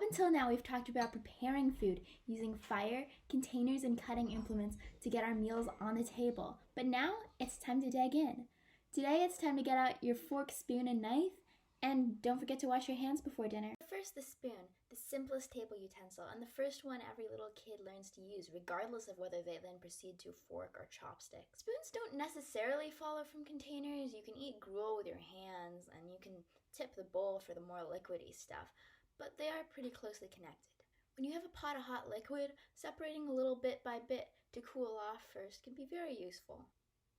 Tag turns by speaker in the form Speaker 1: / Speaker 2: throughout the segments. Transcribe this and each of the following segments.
Speaker 1: until now, we've talked about preparing food using fire, containers, and cutting implements to get our meals on the table. But now it's time to dig in. Today, it's time to get out your fork, spoon, and knife, and don't forget to wash your hands before dinner. First, the spoon, the simplest table utensil, and the first one every little kid learns to use, regardless of whether they then proceed to fork or chopstick. Spoons don't necessarily follow from containers. You can eat gruel with your hands, and you can tip the bowl for the more liquidy stuff, but they are pretty closely connected. When you have a pot of hot liquid, separating a little bit by bit to cool off first can be very useful.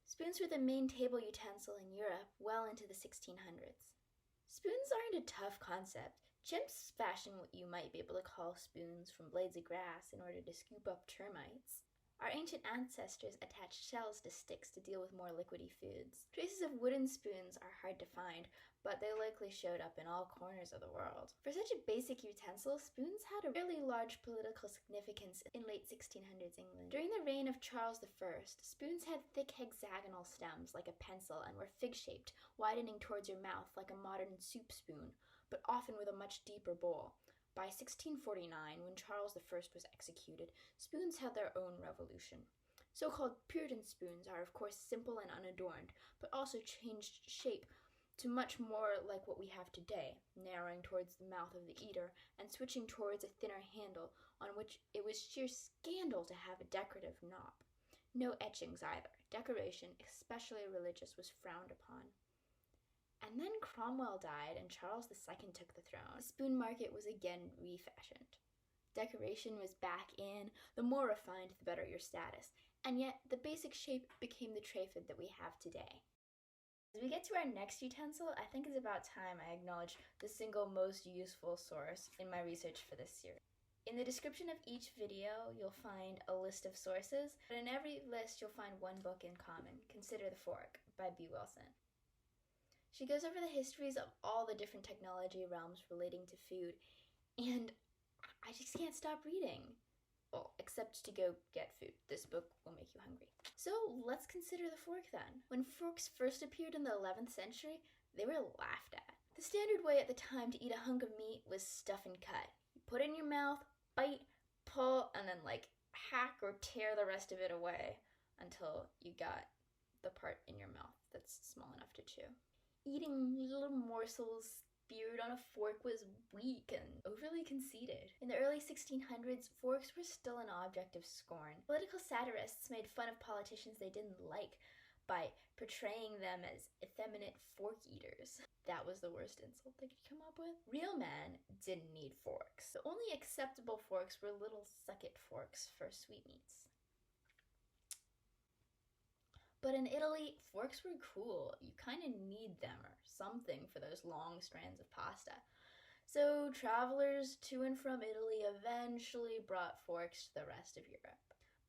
Speaker 1: Spoons were the main table utensil in Europe well into the 1600s. Spoons aren't a tough concept. Chimps fashion what you might be able to call spoons from blades of grass in order to scoop up termites. Our ancient ancestors attached shells to sticks to deal with more liquidy foods. Traces of wooden spoons are hard to find, but they likely showed up in all corners of the world. For such a basic utensil, spoons had a fairly large political significance in late 1600s England. During the reign of Charles I, spoons had thick hexagonal stems like a pencil and were fig-shaped, widening towards your mouth like a modern soup spoon, but often with a much deeper bowl. By 1649, when Charles I was executed, spoons had their own revolution. So-called Puritan spoons are of course simple and unadorned, but also changed shape to much more like what we have today, narrowing towards the mouth of the eater and switching towards a thinner handle on which it was sheer scandal to have a decorative knob. No etchings either. Decoration, especially religious, was frowned upon. And then Cromwell died and Charles II took the throne. The spoon market was again refashioned. Decoration was back in. The more refined, the better your status. And yet, the basic shape became the tray food that we have today. As we get to our next utensil, I think it's about time I acknowledge the single most useful source in my research for this series. In the description of each video, you'll find a list of sources, but in every list you'll find one book in common, Consider the Fork, by B. Wilson. She goes over the histories of all the different technology realms relating to food, and I just can't stop reading. Well, except to go get food. This book will make you hungry. So let's consider the fork then. When forks first appeared in the 11th century, they were laughed at. The standard way at the time to eat a hunk of meat was stuff and cut. You put it in your mouth, bite, pull, and then hack or tear the rest of it away until you got the part in your mouth that's small enough to chew. Eating little morsels speared on a fork was weak and overly conceited. In the early 1600s, forks were still an object of scorn. Political satirists made fun of politicians they didn't like by portraying them as effeminate fork eaters. That was the worst insult they could come up with. Real men didn't need forks. The only acceptable forks were little sucket forks for sweetmeats. But in Italy, forks were cool. You kind of need them or something for those long strands of pasta. So travelers to and from Italy eventually brought forks to the rest of Europe.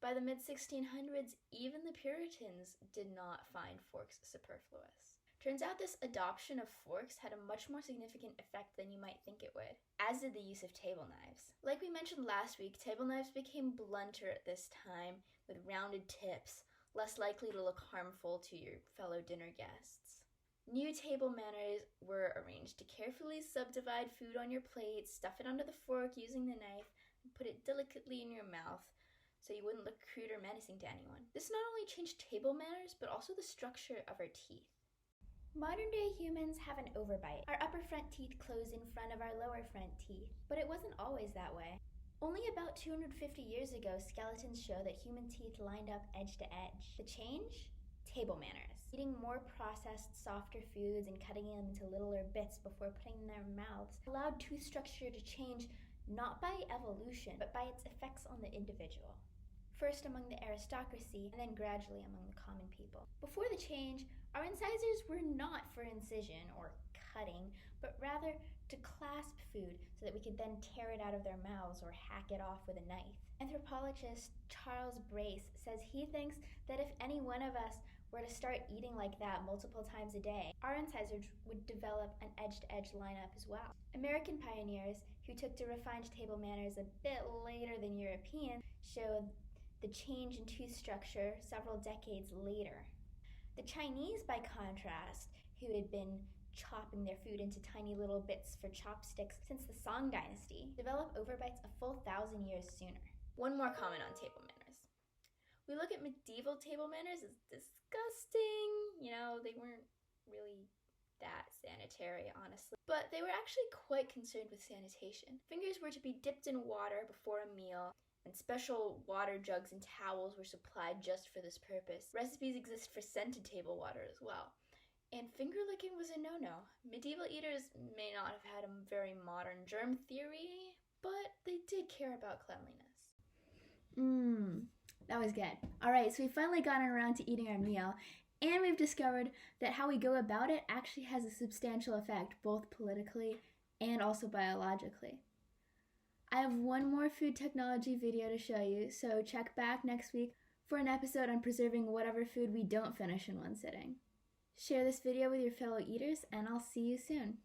Speaker 1: By the mid-1600s, even the Puritans did not find forks superfluous. Turns out this adoption of forks had a much more significant effect than you might think it would, as did the use of table knives. Like we mentioned last week, table knives became blunter at this time with rounded tips, less likely to look harmful to your fellow dinner guests. New table manners were arranged to carefully subdivide food on your plate, stuff it under the fork using the knife, and put it delicately in your mouth so you wouldn't look crude or menacing to anyone. This not only changed table manners, but also the structure of our teeth. Modern-day humans have an overbite. Our upper front teeth close in front of our lower front teeth, but it wasn't always that way. Only about 250 years ago, skeletons show that human teeth lined up edge to edge. The change? Table manners. Eating more processed, softer foods and cutting them into littler bits before putting them in their mouths allowed tooth structure to change not by evolution, but by its effects on the individual. First among the aristocracy, and then gradually among the common people. Before the change, our incisors were not for incision or cutting, but rather to clasp food so that we could then tear it out of their mouths or hack it off with a knife. Anthropologist Charles Brace says he thinks that if any one of us were to start eating like that multiple times a day, our incisors would develop an edge-to-edge lineup as well. American pioneers, who took to refined table manners a bit later than Europeans, showed the change in tooth structure several decades later. The Chinese, by contrast, who had been chopping their food into tiny little bits for chopsticks since the Song dynasty, develop overbites a full 1,000 years sooner. One more comment on table manners. We look at medieval table manners as disgusting. You know, they weren't really that sanitary, honestly. But they were actually quite concerned with sanitation. Fingers were to be dipped in water before a meal, and special water jugs and towels were supplied just for this purpose. Recipes exist for scented table water as well. And finger licking was a no-no. Medieval eaters may not have had a very modern germ theory, but they did care about cleanliness. That was good. Alright, so we've finally gotten around to eating our meal, and we've discovered that how we go about it actually has a substantial effect, both politically and also biologically. I have one more food technology video to show you, so check back next week for an episode on preserving whatever food we don't finish in one sitting. Share this video with your fellow eaters, and I'll see you soon.